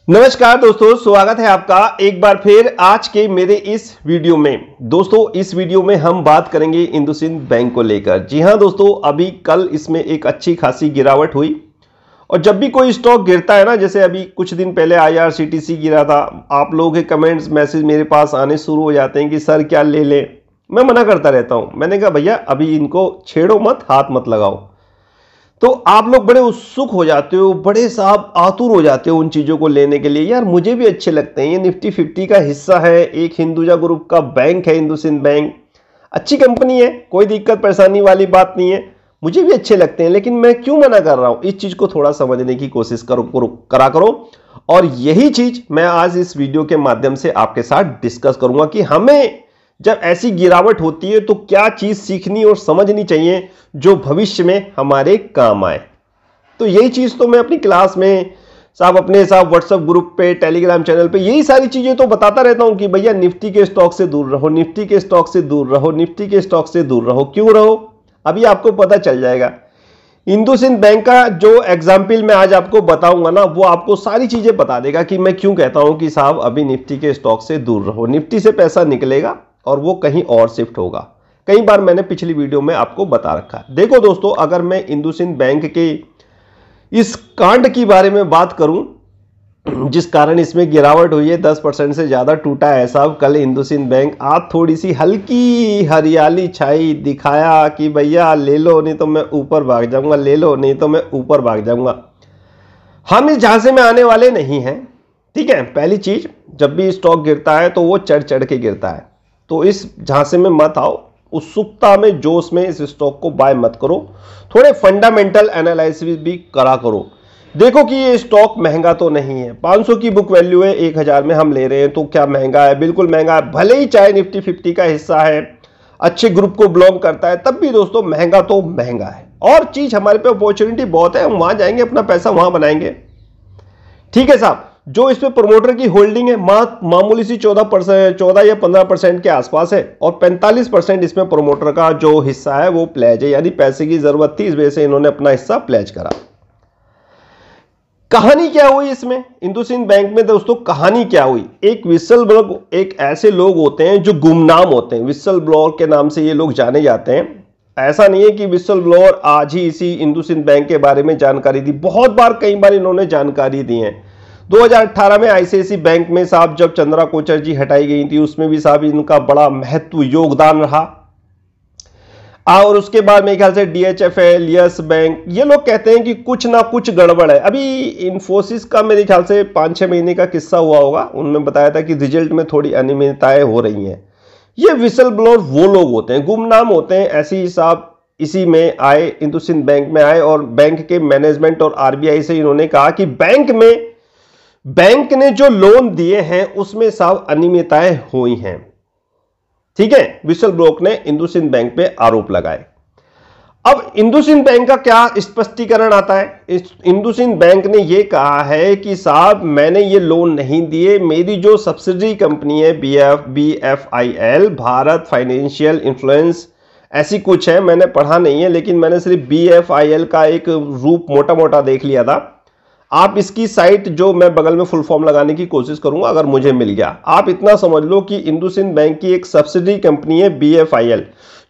नमस्कार दोस्तों, स्वागत है आपका एक बार फिर आज के मेरे इस वीडियो में। दोस्तों इस वीडियो में हम बात करेंगे इंडसइंड बैंक को लेकर। जी हां दोस्तों, अभी कल इसमें एक अच्छी खासी गिरावट हुई और जब भी कोई स्टॉक गिरता है ना, जैसे अभी कुछ दिन पहले IRCTC गिरा था, आप लोगों के कमेंट्स मैसेज मेरे पास आने शुरू हो जाते हैं कि सर क्या ले लें। मैं मना करता रहता हूं। मैंने कहा भैया अभी इनको छेड़ो मत, हाथ मत लगाओ। तो आप लोग बड़े उत्सुक हो जाते हो, बड़े साहब आतुर हो जाते हो उन चीज़ों को लेने के लिए। यार मुझे भी अच्छे लगते हैं, ये निफ्टी 50 का हिस्सा है, एक हिंदुजा ग्रुप का बैंक है इंडसइंड बैंक, अच्छी कंपनी है, कोई दिक्कत परेशानी वाली बात नहीं है, मुझे भी अच्छे लगते हैं। लेकिन मैं क्यों मना कर रहा हूँ, इस चीज़ को थोड़ा समझने की कोशिश करा करो। और यही चीज़ मैं आज इस वीडियो के माध्यम से आपके साथ डिस्कस करूंगा कि हमें जब ऐसी गिरावट होती है तो क्या चीज सीखनी और समझनी चाहिए जो भविष्य में हमारे काम आए। तो यही चीज तो मैं अपनी क्लास में अपने व्हाट्सएप ग्रुप पे, टेलीग्राम चैनल पे यही सारी चीजें तो बताता रहता हूं कि भैया निफ्टी के स्टॉक से दूर रहो, निफ्टी के स्टॉक से दूर रहो, निफ्टी के स्टॉक से दूर रहो। क्यों रहो, अभी आपको पता चल जाएगा। इंडसइंड बैंक का जो एग्जाम्पल मैं आज आपको बताऊंगा ना, वो आपको सारी चीजें बता देगा कि मैं क्यों कहता हूं कि साहब अभी निफ्टी के स्टॉक से दूर रहो। निफ्टी से पैसा निकलेगा और वो कहीं और शिफ्ट होगा। कई बार मैंने पिछली वीडियो में आपको बता रखा है। देखो दोस्तों, अगर मैं इंडसइंड बैंक के इस कांड के बारे में बात करूं जिस कारण इसमें गिरावट हुई है, 10% से ज्यादा टूटा है साहब कल इंडसइंड बैंक। आज थोड़ी सी हल्की हरियाली छाई, दिखाया कि भैया ले लो नहीं तो मैं ऊपर भाग जाऊंगा, ले लो नहीं तो मैं ऊपर भाग जाऊंगा। हम इस झांसे में आने वाले नहीं हैं, ठीक है। पहली चीज, जब भी स्टॉक गिरता है तो वो चढ़ चढ़ के गिरता है, तो इस झांसे में मत आओ, उत्सुकता में जोश में इस स्टॉक को बाय मत करो। थोड़े फंडामेंटल एनालिसिस भी करा करो। देखो कि ये स्टॉक महंगा तो नहीं है, 500 की बुक वैल्यू है, 1000 में हम ले रहे हैं, तो क्या महंगा है? बिल्कुल महंगा है। भले ही चाहे निफ्टी 50 का हिस्सा है, अच्छे ग्रुप को बिलोंग करता है, तब भी दोस्तों महंगा तो महंगा है। और चीज हमारे पे अपॉर्चुनिटी बहुत है, हम वहां जाएंगे, अपना पैसा वहां बनाएंगे, ठीक है साहब। जो इसमें प्रोमोटर की होल्डिंग है मामूली सी 14 या 15% के आसपास है, और 45% इसमें प्रोमोटर का जो हिस्सा है वो प्लेज है, यानी पैसे की जरूरत थी, इस वजह से इन्होंने अपना हिस्सा प्लेज करा। कहानी क्या हुई इसमें इंडसइंड बैंक में दोस्तों? कहानी क्या हुई, एक विसल ब्लोअर, एक ऐसे लोग होते हैं जो गुमनाम होते हैं, विसल ब्लोअर के नाम से ये लोग जाने जाते हैं। ऐसा नहीं है कि विसल ब्लोअर आज ही इसी इंडसइंड बैंक के बारे में जानकारी दी, बहुत बार कई बार इन्होंने जानकारी दी है। 2018 में ICICI बैंक में साहब जब चंद्रा कोचर जी हटाई गई थी, उसमें भी साहब इनका बड़ा महत्व योगदान रहा। और उसके बाद मेरे ख्याल से DHFL, यस बैंक, ये लोग कहते हैं कि कुछ ना कुछ गड़बड़ है। अभी इन्फोसिस का मेरे ख्याल से 5-6 महीने का किस्सा हुआ होगा, उनमें बताया था कि रिजल्ट में थोड़ी अनियमितताएं हो रही हैं। ये विसल ब्लोअर वो लोग होते हैं, गुमनाम होते हैं। ऐसे ही साहब इसी में आए, इंडसइंड बैंक में आए, और बैंक के मैनेजमेंट और RBI से इन्होंने कहा कि बैंक ने जो लोन दिए हैं उसमें साहब अनियमितताएं हुई हैं, ठीक है। विसल ब्लोअर ने इंडसइंड बैंक पे आरोप लगाए। अब इंडसइंड बैंक का क्या स्पष्टीकरण आता है? इंडसइंड बैंक ने यह कहा है कि साहब मैंने ये लोन नहीं दिए, मेरी जो सब्सिडरी कंपनी है BFIL, भारत फाइनेंशियल इन्फ्लुएंस, ऐसी कुछ है, मैंने पढ़ा नहीं है, लेकिन मैंने सिर्फ BFIL का एक रूप मोटा मोटा देख लिया था। आप इसकी साइट जो मैं बगल में फुल फॉर्म लगाने की कोशिश करूंगा, अगर मुझे मिल गया। आप इतना समझ लो कि इंडसइंड बैंक की एक सब्सिडी कंपनी है BFIL,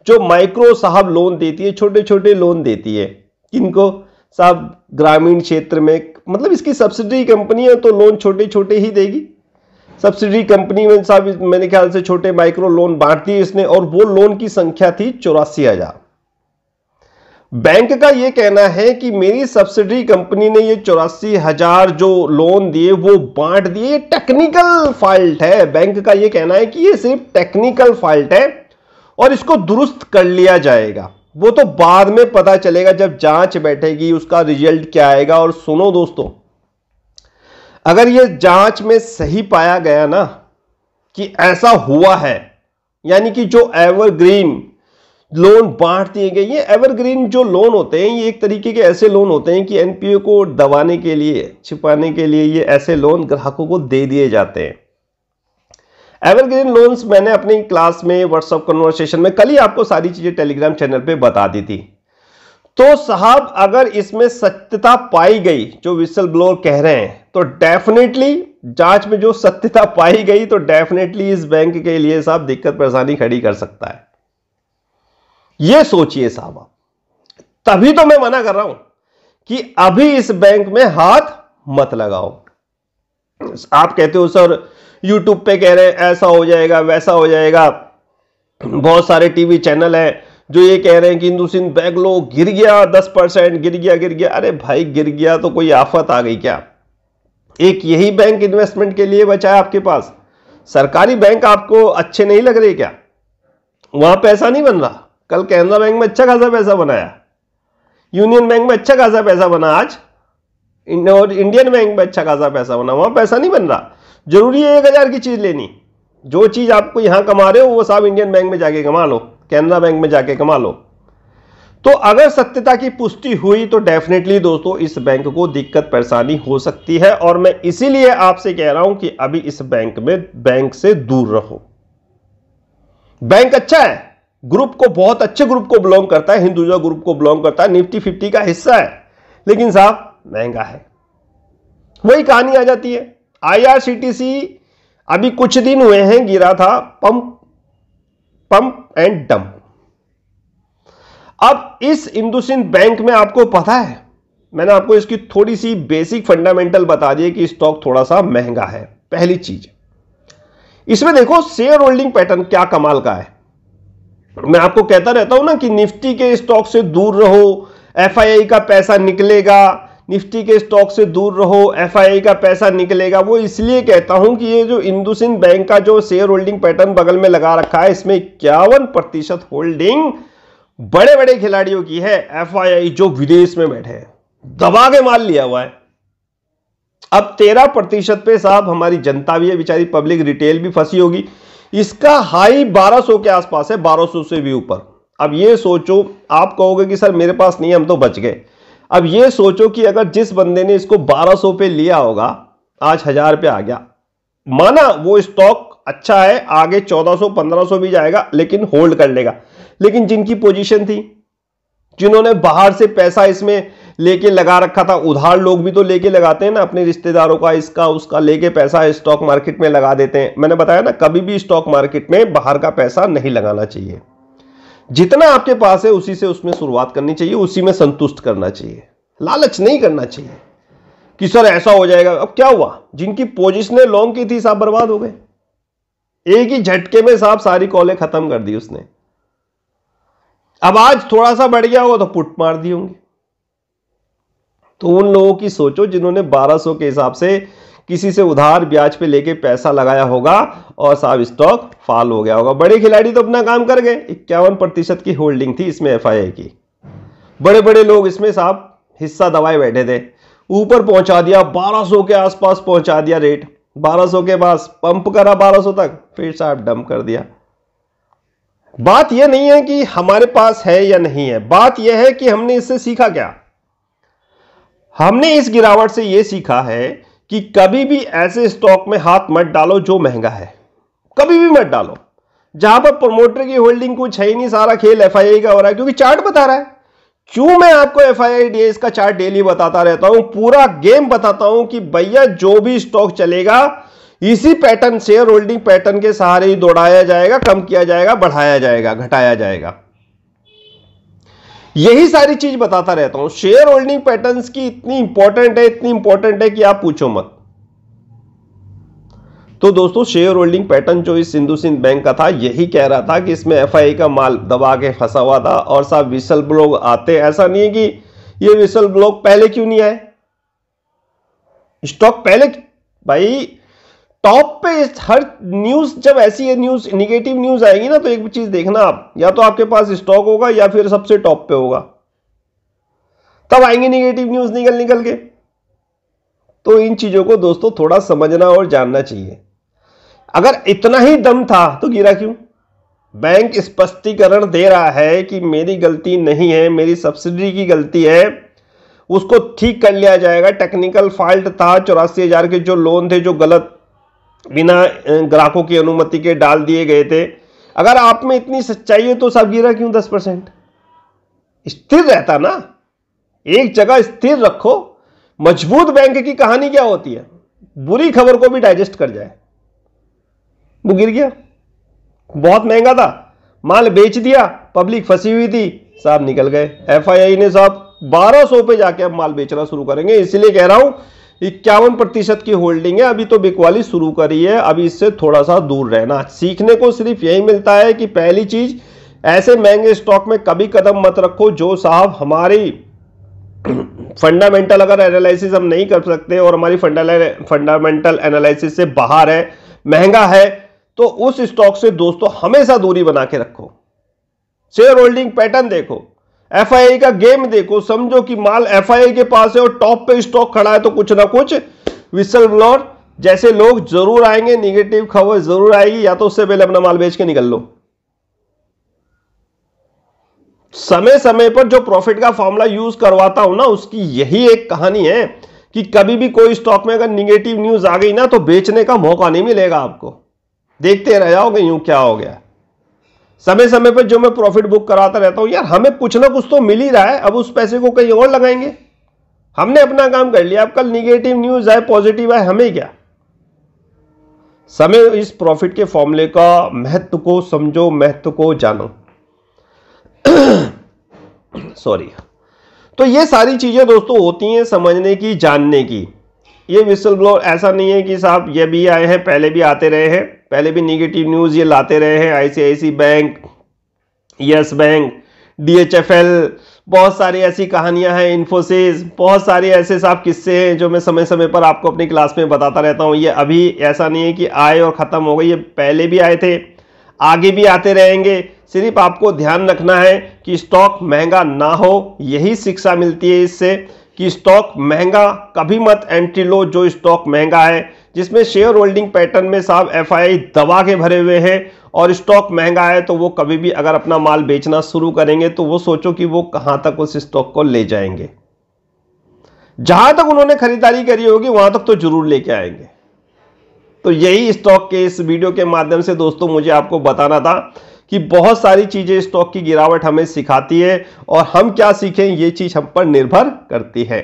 जो माइक्रो साहब लोन देती है, छोटे छोटे लोन देती है। किनको साहब? ग्रामीण क्षेत्र में, मतलब इसकी सब्सिडी कंपनी है तो लोन छोटे छोटे ही देगी। सब्सिडी कंपनी में साहब मेरे ख्याल से छोटे माइक्रो लोन बांटती है इसने, और वो लोन की संख्या थी 84,000। बैंक का यह कहना है कि मेरी सब्सिडी कंपनी ने ये 84,000 जो लोन दिए वो बांट दिए। टेक्निकल फॉल्ट है, बैंक का यह कहना है कि ये सिर्फ टेक्निकल फॉल्ट है और इसको दुरुस्त कर लिया जाएगा। वो तो बाद में पता चलेगा जब जांच बैठेगी, उसका रिजल्ट क्या आएगा। और सुनो दोस्तों, अगर ये जांच में सही पाया गया ना कि ऐसा हुआ है, यानी कि जो एवरग्रीन लोन बांट दिए गए, ये एवरग्रीन जो लोन होते हैं, ये एक तरीके के ऐसे लोन होते हैं कि NPA को दबाने के लिए, छिपाने के लिए ये ऐसे लोन ग्राहकों को दे दिए जाते हैं। एवरग्रीन लोन्स मैंने अपनी क्लास में व्हाट्सएप कन्वर्सेशन में कल ही आपको सारी चीजें टेलीग्राम चैनल पे बता दी थी। तो साहब अगर इसमें सत्यता पाई गई जो विसल ब्लोअर कह रहे हैं, तो डेफिनेटली जांच में जो सत्यता पाई गई तो डेफिनेटली इस बैंक के लिए साहब दिक्कत परेशानी खड़ी कर सकता है। यह सोचिए साहब आप। तभी तो मैं मना कर रहा हूं कि अभी इस बैंक में हाथ मत लगाओ। आप कहते हो सर यूट्यूब पे कह रहे हैं ऐसा हो जाएगा वैसा हो जाएगा, बहुत सारे टीवी चैनल हैं जो ये कह रहे हैं कि हिंदुस्तान बैंक लो गिर गया 10%, गिर गया। अरे भाई गिर गया तो कोई आफत आ गई क्या? एक यही बैंक इन्वेस्टमेंट के लिए बचा है आपके पास। सरकारी बैंक आपको अच्छे नहीं लग रहे क्या? वहां पैसा नहीं बन रहा। कल कैनरा बैंक में अच्छा खासा पैसा बनाया, यूनियन बैंक में अच्छा खासा पैसा बना आज, और इंडियन बैंक में अच्छा खासा पैसा बना। वहां पैसा नहीं बन रहा। जरूरी है 1000 की चीज लेनी? जो चीज आपको यहां कमा रहे हो वो साहब इंडियन बैंक में जाके कमा लो, कैनरा बैंक में जाके कमा लो। तो अगर सत्यता की पुष्टि हुई तो डेफिनेटली दोस्तों इस बैंक को दिक्कत परेशानी हो सकती है, और मैं इसीलिए आपसे कह रहा हूं कि अभी इस बैंक से दूर रहो। बैंक अच्छा है, ग्रुप को बहुत अच्छे ग्रुप को बिलोंग करता है, हिंदुजा ग्रुप को बिलोंग करता है, निफ्टी 50 का हिस्सा है, लेकिन साहब महंगा है। वही कहानी आ जाती है। IRCTC अभी कुछ दिन हुए हैं गिरा था, पंप एंड डंप। अब इस हिंदुस्तान बैंक में आपको पता है, मैंने आपको इसकी थोड़ी सी बेसिक फंडामेंटल बता दिए कि स्टॉक थोड़ा सा महंगा है। पहली चीज इसमें देखो शेयर होल्डिंग पैटर्न क्या कमाल का है। मैं आपको कहता रहता हूं ना कि निफ्टी के स्टॉक से दूर रहो, FII का पैसा निकलेगा, निफ्टी के स्टॉक से दूर रहो, FII का पैसा निकलेगा। वो इसलिए कहता हूं कि ये जो हिंदुस्तान बैंक का जो शेयर होल्डिंग पैटर्न बगल में लगा रखा है, इसमें 51% होल्डिंग बड़े बड़े खिलाड़ियों की है। FII जो विदेश में बैठे हैं, दबा के माल लिया हुआ है। अब 13% पे साहब हमारी जनता भी है, बेचारी पब्लिक रिटेल भी फंसी होगी। इसका हाई 1200 के आसपास है, 1200 से भी ऊपर। अब ये सोचो, आप कहोगे कि सर मेरे पास नहीं है, हम तो बच गए। अब ये सोचो कि अगर जिस बंदे ने इसको 1200 पे लिया होगा, आज 1000 पे आ गया, माना वो स्टॉक अच्छा है, आगे 1400 1500 भी जाएगा, लेकिन होल्ड कर लेगा। लेकिन जिनकी पोजीशन थी, जिन्होंने बाहर से पैसा इसमें लेके लगा रखा था, उधार लोग भी तो लेके लगाते हैं ना, अपने रिश्तेदारों का इसका उसका लेके पैसा स्टॉक मार्केट में लगा देते हैं। मैंने बताया ना, कभी भी स्टॉक मार्केट में बाहर का पैसा नहीं लगाना चाहिए। जितना आपके पास है उसी से उसमें शुरुआत करनी चाहिए, उसी में संतुष्ट करना चाहिए, लालच नहीं करना चाहिए कि सर ऐसा हो जाएगा। अब क्या हुआ, जिनकी पोजीशनें लॉन्ग की थी साहब बर्बाद हो गए। एक ही झटके में साहब सारी कॉलें खत्म कर दी उसने। अब आज थोड़ा सा बढ़ गया होगा तो पुट मार दी होंगे। तो उन लोगों की सोचो जिन्होंने 1200 के हिसाब से किसी से उधार ब्याज पे लेके पैसा लगाया होगा और साहब स्टॉक फॉल हो गया होगा। बड़े खिलाड़ी तो अपना काम कर गए, 51% की होल्डिंग थी इसमें FII की। बड़े बड़े लोग इसमें साहब हिस्सा दबाए बैठे थे, ऊपर पहुंचा दिया, 1200 के आसपास पहुंचा दिया रेट, 1200 के पास पंप करा 1200 तक, फिर साहब डंप कर दिया। बात यह नहीं है कि हमारे पास है या नहीं है, बात यह है कि हमने इससे सीखा क्या। हमने इस गिरावट से यह सीखा है कि कभी भी ऐसे स्टॉक में हाथ मत डालो जो महंगा है, कभी भी मत डालो। जहां पर प्रमोटर की होल्डिंग कुछ है ही नहीं, सारा खेल FII का हो रहा है, क्योंकि चार्ट बता रहा है। क्यों मैं आपको FII DAS का चार्ट डेली बताता रहता हूं, पूरा गेम बताता हूं कि भैया जो भी स्टॉक चलेगा इसी पैटर्न, शेयर होल्डिंग पैटर्न के सहारे ही दौड़ाया जाएगा, कम किया जाएगा, बढ़ाया जाएगा, घटाया जाएगा। यही सारी चीज बताता रहता हूं। शेयर होल्डिंग पैटर्न्स की इतनी इंपॉर्टेंट है कि आप पूछो मत। तो दोस्तों शेयर होल्डिंग पैटर्न जो इस हिंदुस्तान बैंक का था, यही कह रहा था कि इसमें FII का माल दबा के फंसा हुआ था। और साहब विसल ब्लॉग आते, ऐसा नहीं है कि ये विसल ब्लॉग पहले क्यों नहीं आए, स्टॉक पहले भाई टॉप पे। हर न्यूज जब ऐसी है, न्यूज निगेटिव न्यूज आएगी ना, तो एक चीज देखना आप, या तो आपके पास स्टॉक होगा या फिर सबसे टॉप पे होगा, तब आएंगे निगेटिव न्यूज निकल के। तो इन चीजों को दोस्तों थोड़ा समझना और जानना चाहिए। अगर इतना ही दम था तो गिरा क्यों? बैंक स्पष्टीकरण दे रहा है कि मेरी गलती नहीं है, मेरी सब्सिडी की गलती है, उसको ठीक कर लिया जाएगा। टेक्निकल फॉल्ट था, 84,000 के जो लोन थे जो गलत बिना ग्राहकों की अनुमति के डाल दिए गए थे। अगर आप में इतनी सच्चाई है तो सब गिरा क्यों 10%? स्थिर रहता ना, एक जगह स्थिर रखो। मजबूत बैंक की कहानी क्या होती है, बुरी खबर को भी डाइजेस्ट कर जाए। वो गिर गया, बहुत महंगा था, माल बेच दिया, पब्लिक फंसी हुई थी, साहब निकल गए। एफआईआई ने साहब 1200 पे जाके अब माल बेचना शुरू करेंगे। इसलिए कह रहा हूं 51% की होल्डिंग है, अभी तो बिकवाली शुरू करी है, अभी इससे थोड़ा सा दूर रहना। सीखने को सिर्फ यही मिलता है कि पहली चीज, ऐसे महंगे स्टॉक में कभी कदम मत रखो जो साहब हमारी फंडामेंटल अगर एनालिसिस हम नहीं कर सकते और हमारी फंडामेंटल एनालिसिस से बाहर है, महंगा है, तो उस स्टॉक से दोस्तों हमेशा दूरी बना के रखो। शेयर होल्डिंग पैटर्न देखो, एफआईआई का गेम देखो, समझो कि माल एफआईआई के पास है और टॉप पे स्टॉक खड़ा है, तो कुछ ना कुछ विसल ब्लोअर जैसे लोग जरूर आएंगे, निगेटिव खबर जरूर आएगी, या तो उससे पहले अपना माल बेच के निकल लो। समय समय पर जो प्रॉफिट का फॉर्मूला यूज करवाता हूं ना, उसकी यही एक कहानी है कि कभी भी कोई स्टॉक में अगर निगेटिव न्यूज आ गई ना, तो बेचने का मौका नहीं मिलेगा आपको, देखते रह जाओगे यूं क्या हो गया। समय समय पर जो मैं प्रॉफिट बुक कराता रहता हूं, यार हमें कुछ ना कुछ तो मिल ही रहा है, अब उस पैसे को कहीं और लगाएंगे। हमने अपना काम कर लिया, अब कल निगेटिव न्यूज आए पॉजिटिव आए, हमें क्या। समय इस प्रॉफिट के फॉर्मूले का महत्व को समझो, महत्व को जानो। सॉरी। तो ये सारी चीजें दोस्तों होती हैं समझने की, जानने की। ये विसल ब्लोअर ऐसा नहीं है कि साहब ये भी आए हैं, पहले भी आते रहे हैं, पहले भी निगेटिव न्यूज ये लाते रहे हैं। ICICI Bank, Yes Bank, DHFL, बहुत सारी ऐसी कहानियां हैं, इन्फोसिस, बहुत सारे ऐसे साहब किस्से हैं जो मैं समय समय पर आपको अपनी क्लास में बताता रहता हूं। ये अभी ऐसा नहीं है कि आए और खत्म हो गई, ये पहले भी आए थे, आगे भी आते रहेंगे। सिर्फ आपको ध्यान रखना है कि स्टॉक महंगा ना हो, यही शिक्षा मिलती है इससे कि स्टॉक महंगा कभी मत एंट्री लो जो स्टॉक महंगा है, जिसमें शेयर होल्डिंग पैटर्न में साहब एफआईआई दबा के भरे हुए हैं और स्टॉक महंगा है, तो वो कभी भी अगर अपना माल बेचना शुरू करेंगे तो वो सोचो कि वो कहां तक उस स्टॉक को ले जाएंगे। जहां तक उन्होंने खरीदारी करी होगी वहां तक तो जरूर लेके आएंगे। तो यही स्टॉक के इस वीडियो के माध्यम से दोस्तों मुझे आपको बताना था कि बहुत सारी चीजें स्टॉक की गिरावट हमें सिखाती है और हम क्या सीखें ये चीज हम पर निर्भर करती है।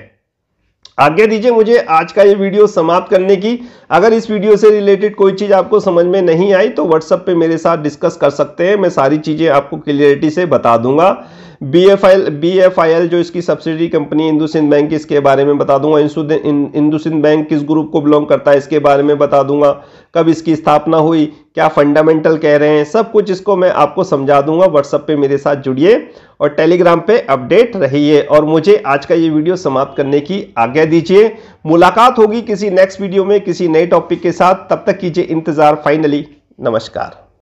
आज्ञा दीजिए मुझे आज का ये वीडियो समाप्त करने की। अगर इस वीडियो से रिलेटेड कोई चीज आपको समझ में नहीं आई तो व्हाट्सएप पे मेरे साथ डिस्कस कर सकते हैं, मैं सारी चीजें आपको क्लियरिटी से बता दूंगा। बीएफआईएल जो इसकी सब्सिडरी कंपनी इंडसइंड बैंक, इसके बारे में बता दूंगा। इंडसइंड बैंक किस ग्रुप को बिलोंग करता है इसके बारे में बता दूंगा, कब इसकी स्थापना हुई, क्या फंडामेंटल कह रहे हैं, सब कुछ इसको मैं आपको समझा दूंगा। व्हाट्सएप पे मेरे साथ जुड़िए और टेलीग्राम पे अपडेट रहिए और मुझे आज का ये वीडियो समाप्त करने की आज्ञा दीजिए। मुलाकात होगी किसी नेक्स्ट वीडियो में किसी नए टॉपिक के साथ, तब तक कीजिए इंतजार। फाइनली नमस्कार।